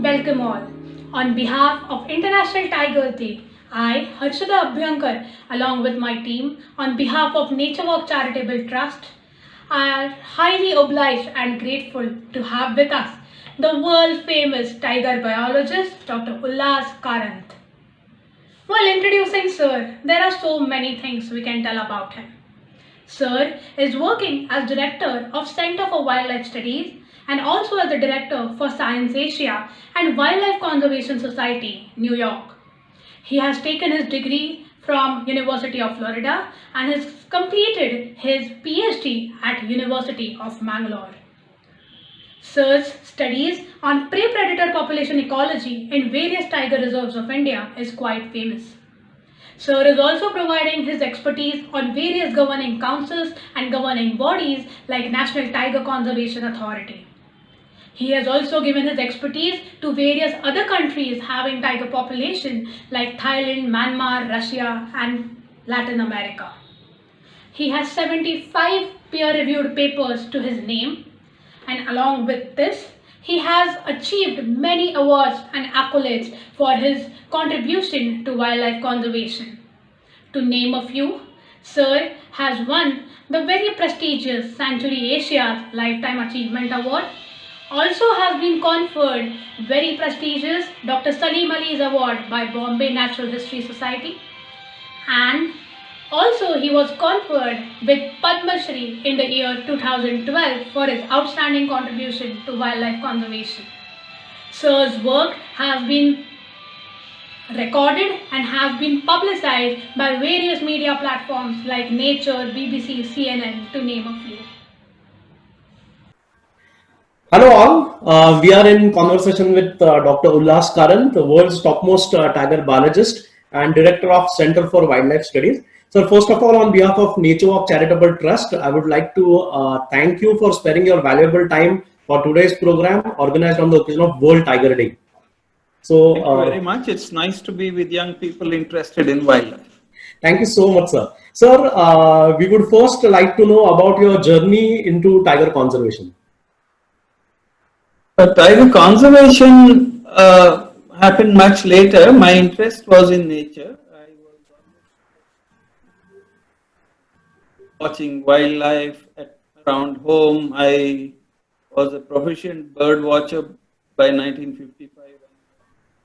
Welcome all. On behalf of International Tiger Day, I, Harshada Abhyankar, along with my team, on behalf of Nature Walk Charitable Trust, are highly obliged and grateful to have with us the world famous tiger biologist Dr. Ullas Karant. While introducing Sir, there are so many things we can tell about him. Sir is working as director of Center for Wildlife Studies and also as the director for Science Asia and Wildlife Conservation Society, New York. He has taken his degree from University of Florida and has completed his PhD at University of Mangalore. Sir's studies on prey-predator population ecology in various tiger reserves of India is quite famous. Sir is also providing his expertise on various governing councils and governing bodies like National Tiger Conservation Authority. He has also given his expertise to various other countries having tiger population like Thailand, Myanmar, Russia and Latin America. He has 75 peer-reviewed papers to his name, and along with this, he has achieved many awards and accolades for his contribution to wildlife conservation. To name a few, Sir has won the very prestigious Sanctuary Asia Lifetime Achievement Award, also has been conferred very prestigious Dr. Salim Ali's Award by Bombay Natural History Society, and also he was conferred with Padma Shri in the year 2012 for his outstanding contribution to wildlife conservation. Sir's work has been recorded and have been publicized by various media platforms like Nature, BBC, CNN, to name a few. Hello all, we are in conversation with Dr. Ullas Karant, the world's topmost tiger biologist and director of Center for Wildlife Studies. So first of all, on behalf of Nature Walk Charitable Trust, I would like to thank you for sparing your valuable time for today's program organized on the occasion of World Tiger Day. So thank you very much. It's nice to be with young people interested in wildlife. Thank you so much, sir. Sir, we would first like to know about your journey into tiger conservation. Tiger conservation happened much later. My interest was in nature. I was watching wildlife around home. I was a proficient bird watcher by 1955.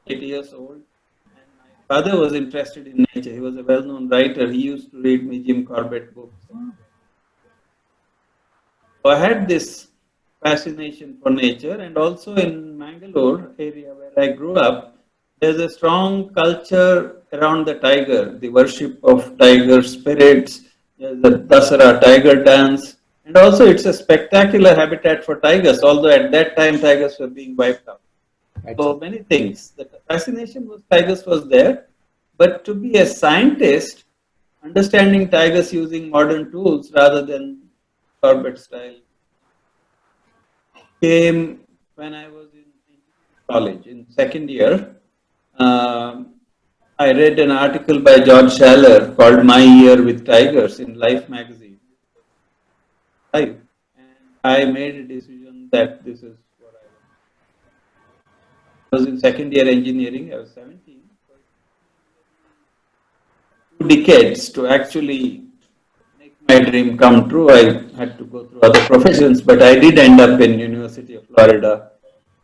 8 years old. And my father was interested in nature. He was a well-known writer. He used to read me Jim Corbett books. So I had this fascination for nature, and also in Mangalore area where I grew up, there's a strong culture around the tiger, the worship of tiger spirits, there's the Dasara tiger dance, and also it's a spectacular habitat for tigers, although at that time tigers were being wiped out. So many things. The fascination with tigers was there, but to be a scientist, understanding tigers using modern tools rather than Corbett style came when I was in college in second year. I read an article by George Schaller called "My Year with Tigers" in Life magazine. And I made a decision that this is what I was in second year engineering. I was 17. 2 decades to actually make my dream come true. I had to go through other professions, but I did end up in University of Florida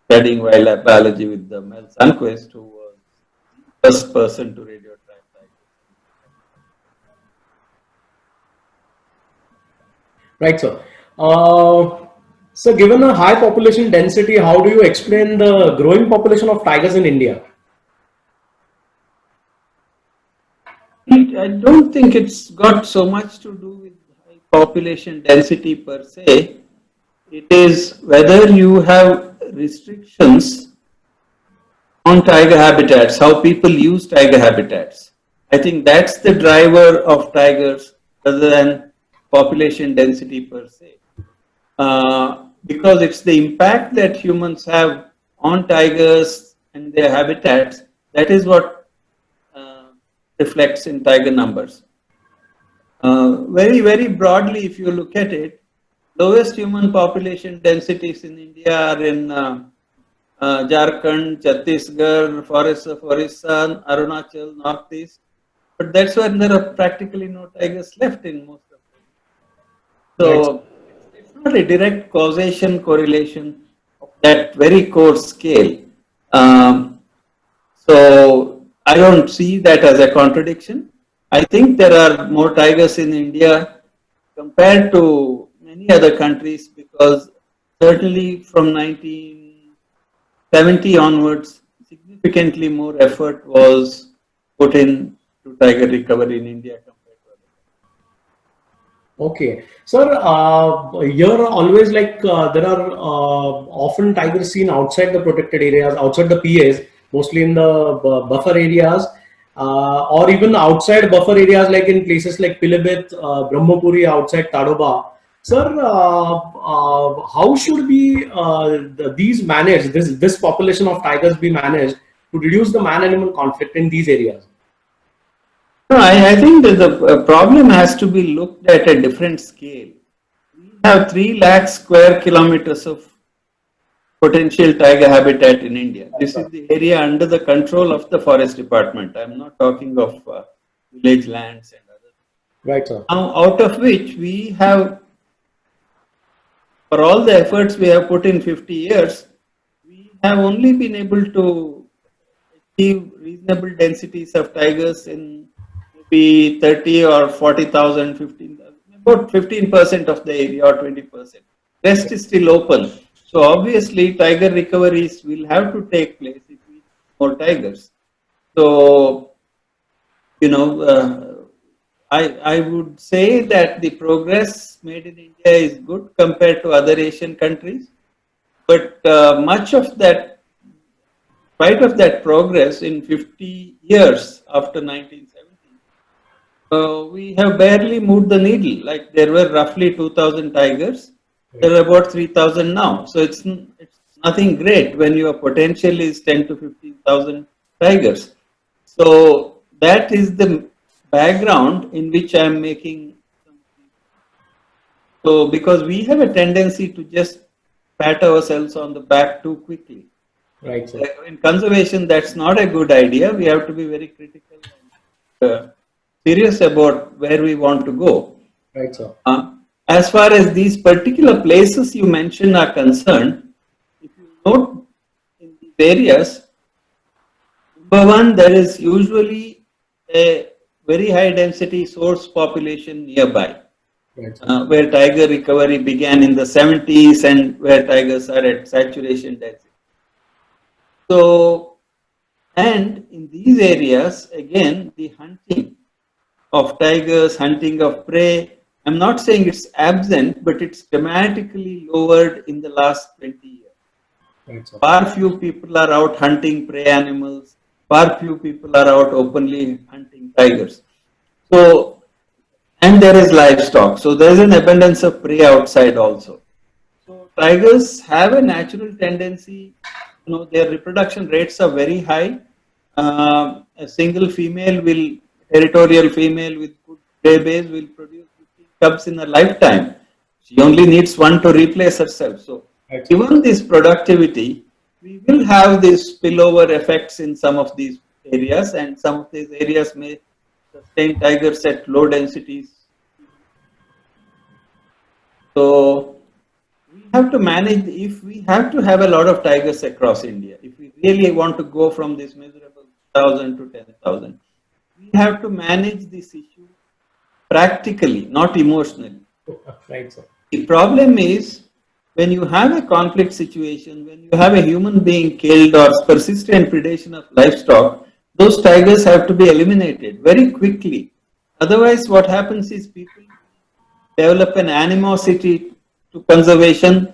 studying wildlife biology with Mel Sundquist, who was the first person to radio track tigers. Right, sir. So given a high population density, how do you explain the growing population of tigers in India? I don't think it's got so much to do with high population density per se. It is whether you have restrictions on tiger habitats, how people use tiger habitats. I think that's the driver of tigers rather than population density per se. Because it's the impact that humans have on tigers and their habitats, that is what reflects in tiger numbers. Very, very broadly, if you look at it, lowest human population densities in India are in Jharkhand, Chhattisgarh, forests of Orissa, Arunachal, Northeast. But that's why there are practically no tigers left in most of them. Right. So it's not a direct causation correlation of that very coarse scale. Um, so I don't see that as a contradiction. I think there are more tigers in India compared to many other countries because certainly from 1970 onwards, significantly more effort was put in to tiger recovery in India compared to other Okay, sir. Here always like there are often tigers seen outside the protected areas, outside the PAs, mostly in the buffer areas, or even outside buffer areas like in places like Pilibhit, Brahmapuri, outside Tadoba. Sir, how should we these manage this population of tigers be managed to reduce the man-animal conflict in these areas? No, I think that the problem has to be looked at a different scale. We have 3 lakh square kilometers of potential tiger habitat in India. This is the area under the control of the forest department. I'm not talking of village lands and others. Right, sir. Now, out of which we have, for all the efforts we have put in 50 years, we have only been able to achieve reasonable densities of tigers in maybe 30 or 40,000, 15,000, about 15% of the area or 20%. Rest is still open. So obviously tiger recoveries will have to take place if we need more tigers. So, you know, I would say that the progress made in India is good compared to other Asian countries, but much of that, spite of that progress in 50 years after 1970, we have barely moved the needle. Like there were roughly 2,000 tigers, there are about 3,000 now. So it's nothing great when your potential is 10 to 15,000 tigers. So that is the background in which I am making. So because we have a tendency to just pat ourselves on the back too quickly. Right, sir. In conservation, that's not a good idea. We have to be very critical and serious about where we want to go. Right, sir. As far as these particular places you mentioned are concerned, if you note in these areas, number one, there is usually a very high density source population nearby, Right, sir. where tiger recovery began in the 70s and where tigers are at saturation density. So, and in these areas, again, the hunting of tigers, hunting of prey, I'm not saying it's absent, but it's dramatically lowered in the last 20 years. Right, sir. Far few people are out hunting prey animals, far few people are out openly hunting tigers. So, and there is livestock, so there is an abundance of prey outside also. So, tigers have a natural tendency, you know, their reproduction rates are very high. A single female will, territorial female with good prey base will produce 15 cubs in a lifetime. She only needs one to replace herself. So, Right. given this productivity, we will have these spillover effects in some of these areas, and some of these areas may sustain tigers at low densities. So, we have to manage, if we have to have a lot of tigers across India, if we really want to go from this miserable 1,000 to 10,000, we have to manage this issue practically, not emotionally. Right, sir. The problem is when you have a conflict situation, when you have a human being killed or persistent predation of livestock, those tigers have to be eliminated very quickly. Otherwise, what happens is people develop an animosity to conservation.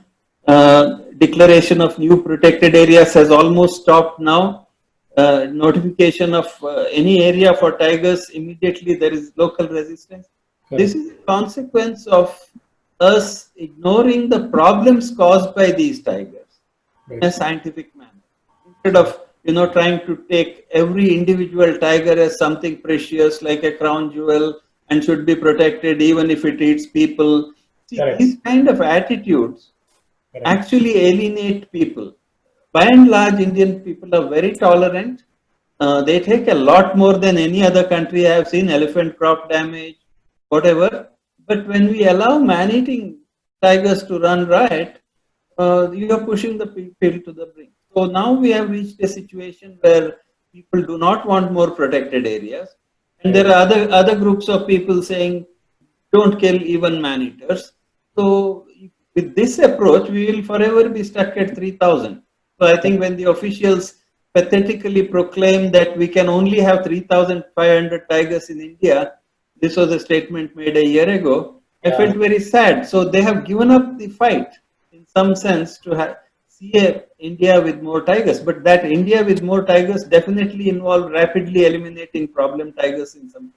Declaration of new protected areas has almost stopped now. Notification of any area for tigers, immediately there is local resistance. This is a consequence of us ignoring the problems caused by these tigers in a scientific manner. Instead of, you know, trying to take every individual tiger as something precious like a crown jewel and should be protected even if it eats people. See, Correct. these kind of attitudes Correct. actually alienate people. by and large, Indian people are very tolerant. They take a lot more than any other country. I have seen elephant crop damage, whatever. But when we allow man-eating tigers to run riot, you are pushing the people to the brink. So now we have reached a situation where people do not want more protected areas, and there are other groups of people saying, "Don't kill even man-eaters." So with this approach, we will forever be stuck at 3,000. So I think when the officials pathetically proclaim that we can only have 3,500 tigers in India, this was a statement made a year ago, I felt very sad. So they have given up the fight in some sense to see a India with more tigers. But that India with more tigers definitely involved rapidly eliminating problem tigers in some.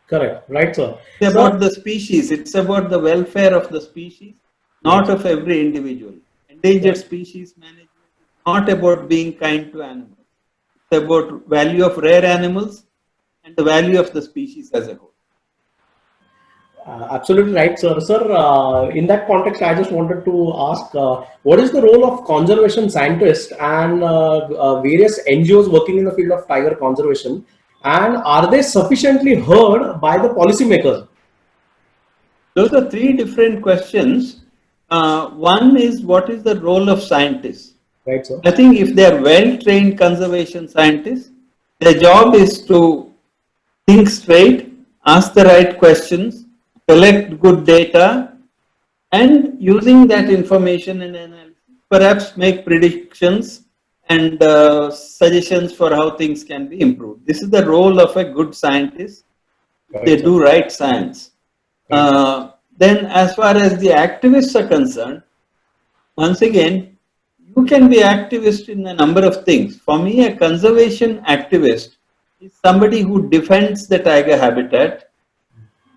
Correct. Right, sir. It's about the species. It's about the welfare of the species, not of every individual. Endangered species management is not about being kind to animals. It's about value of rare animals and the value of the species as a whole. Absolutely right, sir. Sir, in that context, I just wanted to ask, what is the role of conservation scientists and various NGOs working in the field of tiger conservation, and are they sufficiently heard by the policymakers? Those are three different questions. One is, what is the role of scientists? Right, sir. I think if they are well-trained conservation scientists, their job is to think straight, ask the right questions, collect good data, and using that information and analysis, perhaps make predictions and suggestions for how things can be improved. This is the role of a good scientist. They do right science. Then as far as the activists are concerned, once again, you can be activist in a number of things. For me, a conservation activist is somebody who defends the tiger habitat,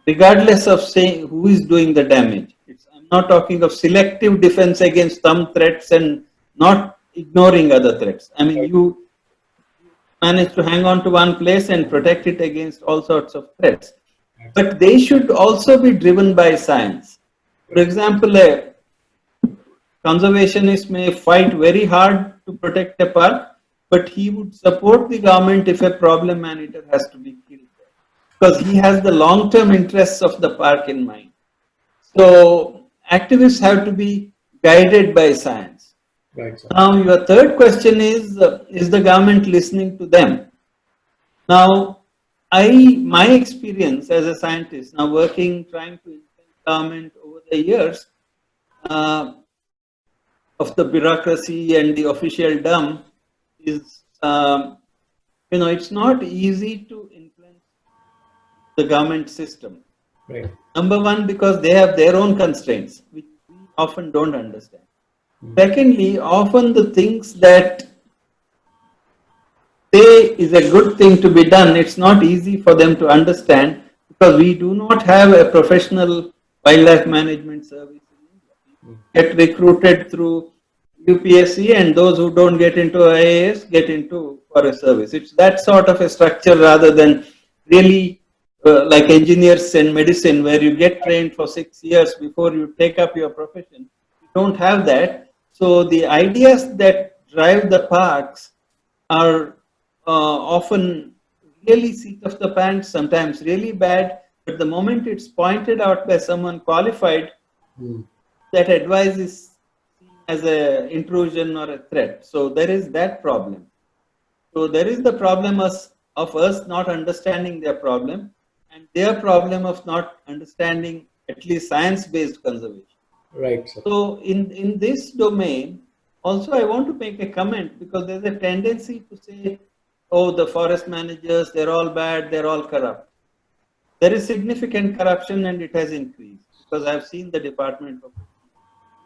regardless of saying who is doing the damage. I'm not talking of selective defense against some threats and not ignoring other threats. I mean, you manage to hang on to one place and protect it against all sorts of threats. But they should also be driven by science. For example, a conservationist may fight very hard to protect a park, but he would support the government if a problem man-eater has to be killed, because he has the long-term interests of the park in mind. So activists have to be guided by science. Right, sir. Now, your third question is the government listening to them? Now, my experience as a scientist, now working, trying to influence government over the years, of the bureaucracy and the official dumb is, it's not easy to influence the government system. Right. Number one, because they have their own constraints, which we often don't understand. Secondly, often the things that say is a good thing to be done, it's not easy for them to understand, because we do not have a professional wildlife management service in India. Get recruited through UPSC, and those who don't get into IAS get into forest service. It's that sort of a structure rather than really like engineers in medicine, where you get trained for 6 years before you take up your profession. You don't have that. So the ideas that drive the parks are often really seat of the pants, sometimes really bad, but the moment it's pointed out by someone qualified, that advice is seen as an intrusion or a threat. So there is that problem. So there is the problem of us not understanding their problem, and their problem of not understanding at least science-based conservation. Right, sir. So in this domain, also I want to make a comment, because there's a tendency to say, oh, the forest managers, they're all bad, they're all corrupt. There is significant corruption, and it has increased, because I've seen the department.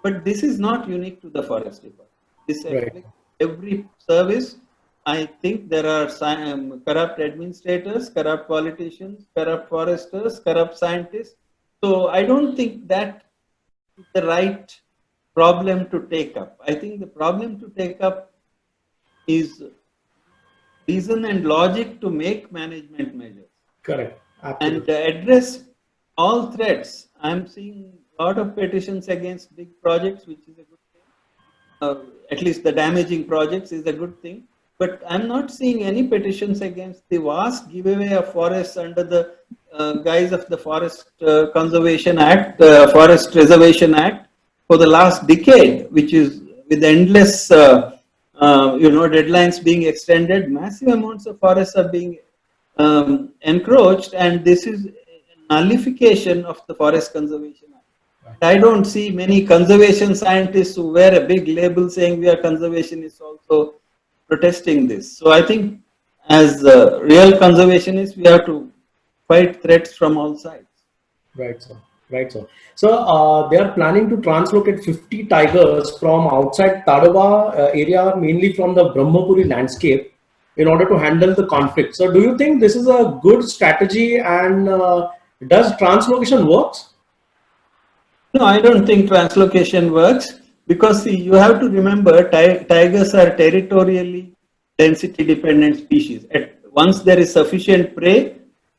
But this is not unique to the forest department. This affects every service. I think there are corrupt administrators, corrupt politicians, corrupt foresters, corrupt scientists. So I don't think that is the right problem to take up. I think the problem to take up is reason and logic to make management measures. Correct. Absolutely. And address all threats. I'm seeing a lot of petitions against big projects, which is a good thing. at least the damaging projects is a good thing. But I'm not seeing any petitions against the vast giveaway of forests under the guise of the Forest Conservation Act, Forest Reservation Act for the last decade, which is with endless, deadlines being extended, massive amounts of forests are being encroached, and this is nullification of the Forest Conservation Act. I don't see many conservation scientists who wear a big label saying we are conservationists also protesting this. So I think as real conservationists, we have to fight threats from all sides. Right, sir. Right, sir. So they are planning to translocate 50 tigers from outside Tadoba area, mainly from the Brahmapuri landscape, in order to handle the conflict. So do you think this is a good strategy, and does translocation works? No, I don't think translocation works, because see, you have to remember tigers are territorially density dependent species. Once there is sufficient prey,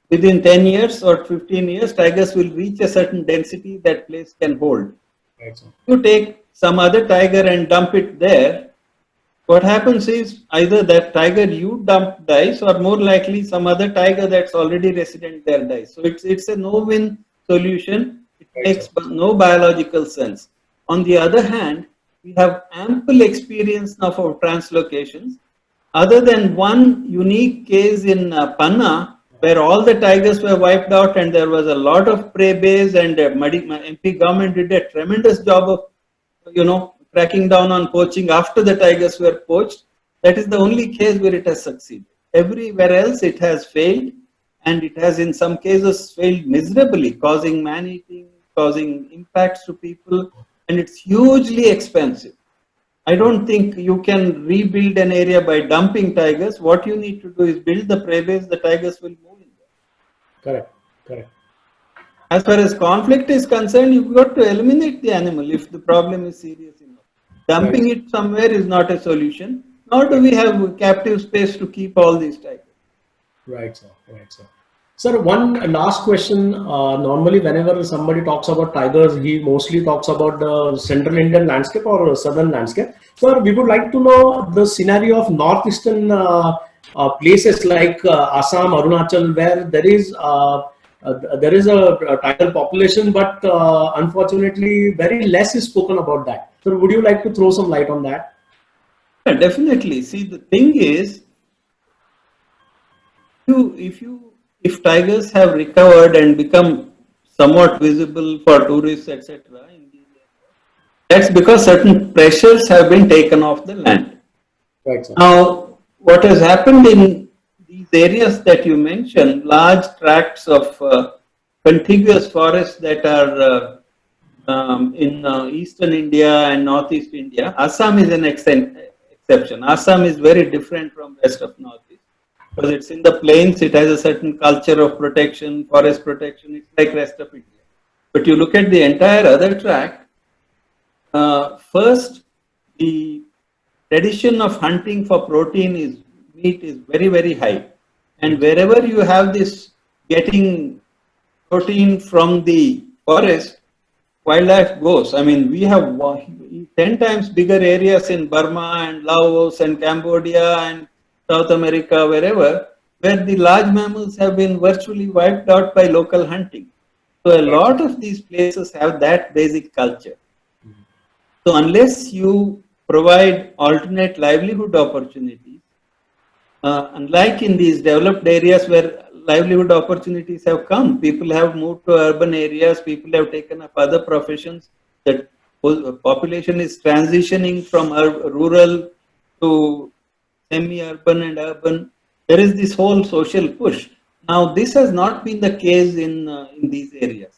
within 10 years or 15 years, tigers will reach a certain density that place can hold. Right, sir. You take some other tiger and dump it there, what happens is either that tiger you dump dies, or more likely some other tiger that's already resident there dies. So it's a no-win solution. It makes no biological sense. On the other hand, we have ample experience now of translocations. Other than one unique case in Panna, where all the tigers were wiped out and there was a lot of prey base, and MP government did a tremendous job of, cracking down on poaching after the tigers were poached. That is the only case where it has succeeded. Everywhere else it has failed, and it has in some cases failed miserably, causing man-eating, causing impacts to people, and it's hugely expensive. I don't think you can rebuild an area by dumping tigers. What you need to do is build the prey base, the tigers will move in there. Correct. As far as conflict is concerned, you've got to eliminate the animal if the problem is serious enough. Dumping it somewhere is not a solution, nor do we have captive space to keep all these tigers. Right, sir. Sir, one last question. Normally, whenever somebody talks about tigers, he mostly talks about the central Indian landscape or southern landscape. Sir, we would like to know the scenario of northeastern places like Assam, Arunachal, where there is a tiger population, but unfortunately, very less is spoken about that. So, would you like to throw some light on that? Yeah, definitely. See, the thing is, if tigers have recovered and become somewhat visible for tourists, etc., that's because certain pressures have been taken off the land. Right, sir. Now, what has happened in these areas that you mentioned, large tracts of contiguous forests that are in eastern India and northeast India, Assam is an exception. Assam is very different from rest of northeast, because it's in the plains. It has a certain culture of protection, forest protection. It's like rest of India. But you look at the entire other tract. First, the tradition of hunting for meat is very, very high, and wherever you have this getting protein from the forest, wildlife goes. I mean, we have 10 times bigger areas in Burma and Laos and Cambodia and South America, wherever, where the large mammals have been virtually wiped out by local hunting. So a lot of these places have that basic culture. So unless you provide alternate livelihood opportunities, unlike in these developed areas where livelihood opportunities have come, people have moved to urban areas, people have taken up other professions, the population is transitioning from rural to semi-urban and urban. There is this whole social push. Now, this has not been the case in these areas.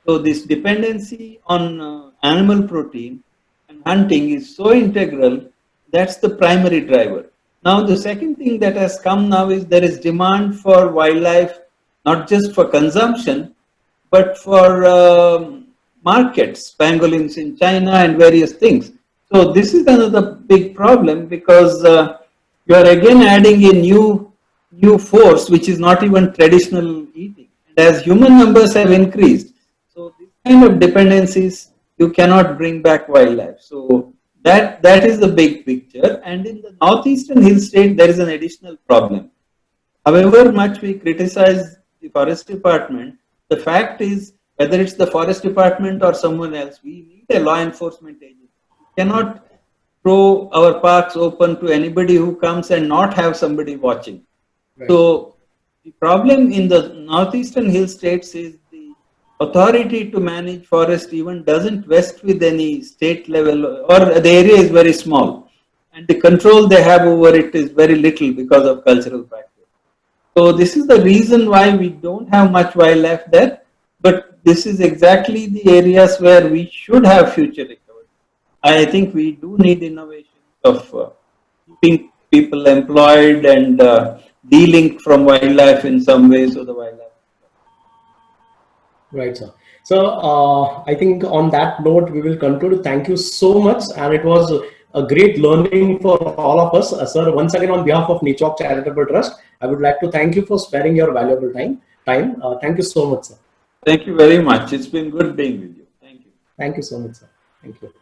So this dependency on animal protein and hunting is so integral, that's the primary driver. Now, the second thing that has come now is there is demand for wildlife, not just for consumption, but for markets, pangolins in China and various things. So this is another big problem, because you are again adding a new force, which is not even traditional eating. And as human numbers have increased, so this kind of dependencies, you cannot bring back wildlife. So That is the big picture. And in the northeastern hill state, there is an additional problem. However much we criticize the forest department, the fact is, whether it's the forest department or someone else, we need a law enforcement agency. We cannot throw our parks open to anybody who comes and not have somebody watching. Right. So the problem in the northeastern hill states is the authority to manage forest even doesn't vest with any state level, or the area is very small, and the control they have over it is very little because of cultural practice. So this is the reason why we don't have much wildlife there, but this is exactly the areas where we should have future recovery. I think we do need innovation of keeping people employed and de-linked from wildlife in some ways of the wildlife. Right, sir. So I think on that note, we will conclude. Thank you so much. And it was a great learning for all of us. Sir, once again, on behalf of NATIOWALK Charitable Trust, I would like to thank you for sparing your valuable time. Thank you so much, sir. Thank you very much. It's been good being with you. Thank you. Thank you so much, sir. Thank you.